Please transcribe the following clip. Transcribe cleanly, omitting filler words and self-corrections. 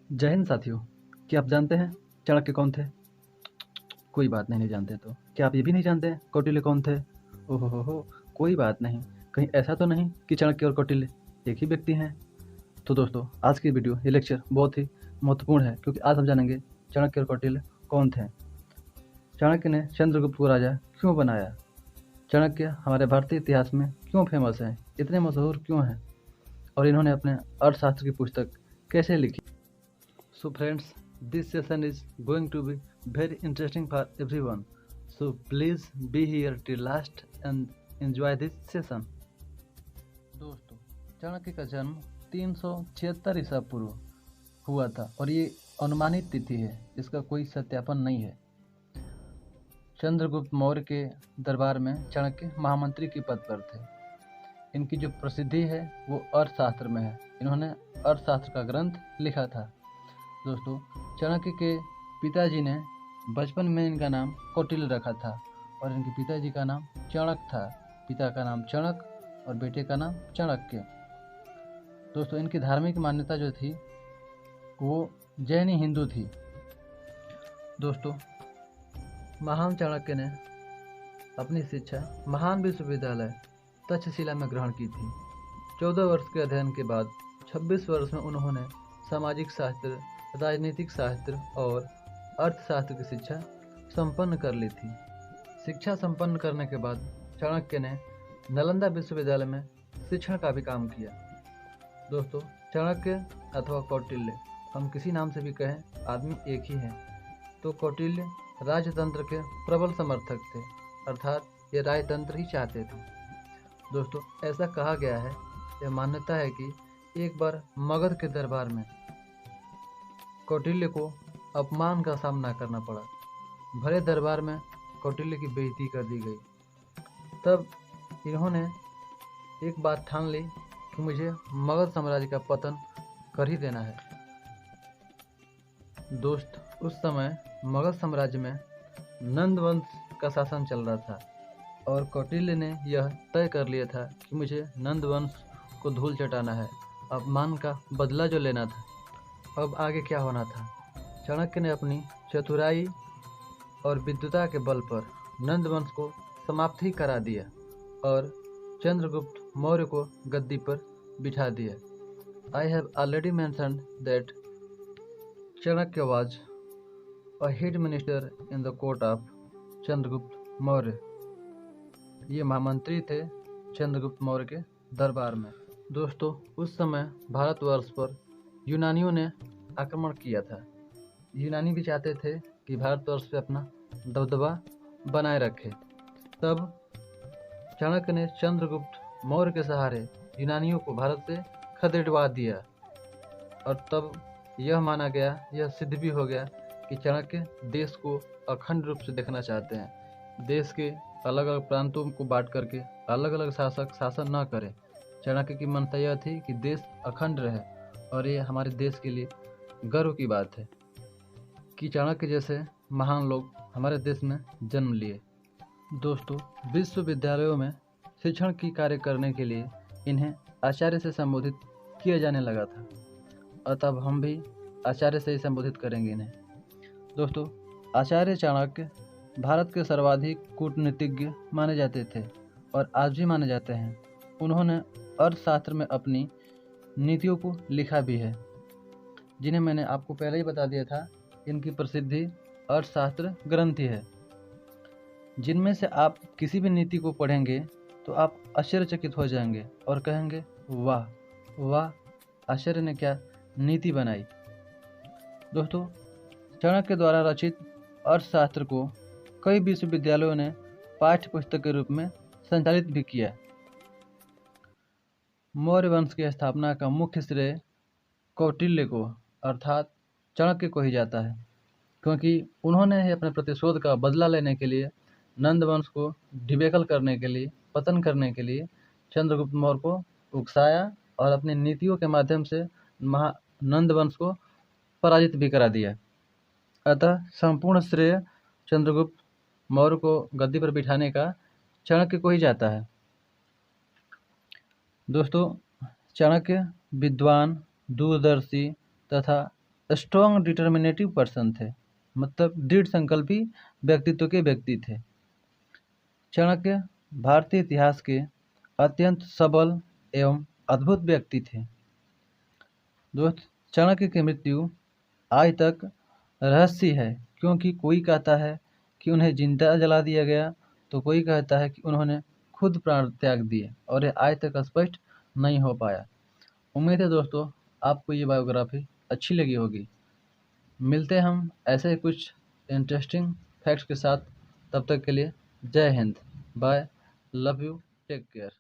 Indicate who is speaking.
Speaker 1: जय हिंद साथियों। क्या आप जानते हैं चाणक्य कौन थे? कोई बात नहीं जानते तो क्या आप ये भी नहीं जानते हैं कौटिल्य कौन थे? ओहो हो, कोई बात नहीं। कहीं ऐसा तो नहीं कि चाणक्य और कौटिल्य एक ही व्यक्ति हैं? तो दोस्तों, आज की वीडियो ये लेक्चर बहुत ही महत्वपूर्ण है, क्योंकि आज हम जानेंगे चाणक्य और कौटिल्य कौन थे। चाणक्य ने चंद्रगुप्त को राजा क्यों बनाया? चाणक्य हमारे भारतीय इतिहास में क्यों फेमस हैं, इतने मशहूर क्यों हैं, और इन्होंने अपने अर्थशास्त्र की पुस्तक कैसे लिखी? So friends, this session is going to be very interesting for everyone. So please be here till last and enjoy this session. दोस्तों, चाणक्य का जन्म 376 ईसा पूर्व हुआ था और ये अनुमानित तिथि है, इसका कोई सत्यापन नहीं है। चंद्रगुप्त मौर्य के दरबार में चाणक्य महामंत्री के पद पर थे। इनकी जो प्रसिद्धि है वो अर्थशास्त्र में है। इन्होंने अर्थशास्त्र का ग्रंथ लिखा था। दोस्तों, चाणक्य के पिताजी ने बचपन में इनका नाम कौटिल्य रखा था और इनके पिताजी का नाम चाणक्य था। पिता का नाम चाणक्य और बेटे का नाम चाणक्य। दोस्तों, इनकी धार्मिक मान्यता जो थी वो जैनी हिंदू थी। दोस्तों, महान चाणक्य ने अपनी शिक्षा महान विश्वविद्यालय तक्षशिला में ग्रहण की थी। 14 वर्ष के अध्ययन के बाद 26 वर्ष में उन्होंने सामाजिक शास्त्र, राजनीतिक शास्त्र और अर्थशास्त्र की शिक्षा संपन्न कर ली थी। शिक्षा संपन्न करने के बाद चाणक्य ने नालंदा विश्वविद्यालय में शिक्षण का भी काम किया। दोस्तों, चाणक्य अथवा कौटिल्य, हम किसी नाम से भी कहें, आदमी एक ही है। तो कौटिल्य राजतंत्र के प्रबल समर्थक थे, अर्थात ये राजतंत्र ही चाहते थे। दोस्तों, ऐसा कहा गया है, यह मान्यता है कि एक बार मगध के दरबार में कौटिल्य को अपमान का सामना करना पड़ा। भरे दरबार में कौटिल्य की बेइज्जती कर दी गई। तब इन्होंने एक बात ठान ली कि मुझे मगध साम्राज्य का पतन कर ही देना है। दोस्त, उस समय मगध साम्राज्य में नंद वंश का शासन चल रहा था और कौटिल्य ने यह तय कर लिया था कि मुझे नंद वंश को धूल चटाना है, अपमान का बदला जो लेना था। अब आगे क्या होना था? चाणक्य ने अपनी चतुराई और विद्वता के बल पर नंद वंश को समाप्त ही करा दिया और चंद्रगुप्त मौर्य को गद्दी पर बिठा दिया। I have already mentioned that Chanakya was a head minister in the court of Chandragupta Maurya. ये महामंत्री थे चंद्रगुप्त मौर्य के दरबार में। दोस्तों, उस समय भारतवर्ष पर यूनानियों ने आक्रमण किया था। यूनानी भी चाहते थे कि भारतवर्ष पे अपना दबदबा बनाए रखे। तब चाणक्य ने चंद्रगुप्त मौर्य के सहारे यूनानियों को भारत से खदेड़वा दिया और तब यह माना गया, यह सिद्ध भी हो गया कि चाणक्य देश को अखंड रूप से देखना चाहते हैं। देश के अलग अलग प्रांतों को बांट करके अलग अलग शासक शासन न करें। चाणक्य की मनता यह थी कि देश अखंड रहे और ये हमारे देश के लिए गर्व की बात है कि चाणक्य जैसे महान लोग हमारे देश में जन्म लिए। दोस्तों, विश्वविद्यालयों में शिक्षण की कार्य करने के लिए इन्हें आचार्य से संबोधित किया जाने लगा था, अतः हम भी आचार्य से ही संबोधित करेंगे इन्हें। दोस्तों, आचार्य चाणक्य भारत के सर्वाधिक कूटनीतिज्ञ माने जाते थे और आज भी माने जाते हैं। उन्होंने अर्थशास्त्र में अपनी नीतियों को लिखा भी है, जिन्हें मैंने आपको पहले ही बता दिया था। इनकी प्रसिद्धि अर्थशास्त्र ग्रंथ ही है, जिनमें से आप किसी भी नीति को पढ़ेंगे तो आप आश्चर्यचकित हो जाएंगे और कहेंगे, वाह वाह, आचार्य ने क्या नीति बनाई। दोस्तों, चाणक्य द्वारा रचित अर्थशास्त्र को कई विश्वविद्यालयों ने पाठ्य पुस्तक के रूप में संचालित भी किया। मौर्य वंश की स्थापना का मुख्य श्रेय कौटिल्य को अर्थात चाणक्य को ही जाता है, क्योंकि उन्होंने ही अपने प्रतिशोध का बदला लेने के लिए, नंद वंश को डिबेकल करने के लिए, पतन करने के लिए चंद्रगुप्त मौर्य को उकसाया और अपनी नीतियों के माध्यम से नंद वंश को पराजित भी करा दिया। अतः संपूर्ण श्रेय चंद्रगुप्त मौर्य को गद्दी पर बिठाने का चाणक्य को ही जाता है। दोस्तों, चाणक्य विद्वान, दूरदर्शी तथा स्ट्रॉन्ग डिटर्मिनेटिव पर्सन थे, मतलब दृढ़ संकल्पी व्यक्तित्व के व्यक्ति थे। चाणक्य भारतीय इतिहास के अत्यंत सबल एवं अद्भुत व्यक्ति थे। दोस्त, चाणक्य की मृत्यु आज तक रहस्य है, क्योंकि कोई कहता है कि उन्हें जिंदा जला दिया गया, तो कोई कहता है कि उन्होंने खुद प्राण त्याग दिए, और यह आज तक स्पष्ट नहीं हो पाया। उम्मीद है दोस्तों आपको ये बायोग्राफी अच्छी लगी होगी। मिलते हैं हम ऐसे ही कुछ इंटरेस्टिंग फैक्ट्स के साथ। तब तक के लिए जय Hind, bye, love you, take care.